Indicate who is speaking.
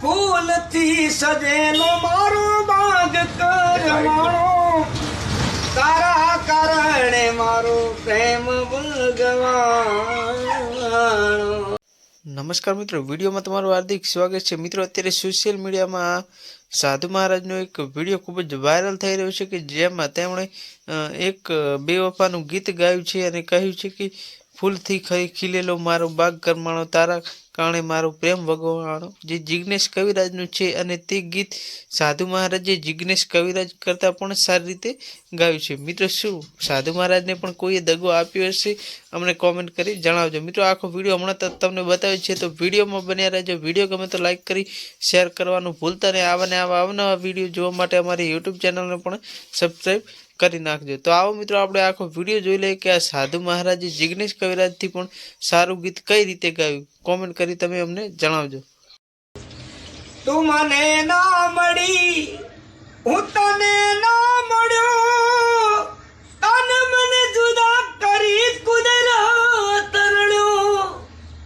Speaker 1: ફૂલથી સજેલો મારો બાગ કરવાણો, તારા કારણે મારો પ્રેમ ભગવાણો.
Speaker 2: નમસ્કાર મિત્રો, વિડીયોમાં તમારું હાર્દિક સ્વાગત છે. મિત્રો, અત્યારે સોશિયલ મીડિયામાં સાધુ મહારાજનો એક વિડીયો ખૂબ જ વાયરલ થઈ રહ્યો છે કે જેમાં તેમણે એક બેવફાનું ગીત ગાયું છે અને કહ્યું છે કે ફૂલથી ખીલેલો મારો બાગ કરમાણો, તારા કારણે મારો પ્રેમ ભગવાણો, જે જિગ્નેશ કવિરાજનું છે. અને તે ગીત સાધુ મહારાજે જિગ્નેશ કવિરાજ કરતાં પણ સારી રીતે ગાયું છે. મિત્રો, શું સાધુ મહારાજને પણ કોઈએ દગો આપ્યો હશે? અમને કોમેન્ટ કરી જણાવજો. મિત્રો, આખો વિડીયો હમણાં તમને બતાવ્યો છે, તો વિડીયોમાં બન્યા રહેજો. વિડીયો ગમે તો લાઇક કરી શેર કરવાનું ભૂલતા નહીં. આવા અવનવા વિડીયો જોવા માટે અમારી યુટ્યુબ ચેનલને પણ સબસ્ક્રાઈબ કરી નાખજો. તો આવો મિત્રો, આપણે આખો વિડીયો જોઈ લઈએ કે આ સાધુ મહારાજે જિગ્નેશ કવિરાજથી પણ સારું ગીત કઈ રીતે ગાયું. કોમેન્ટ કરી તમે અમને જણાવજો.
Speaker 1: તું મને ના મળી, હું તને ના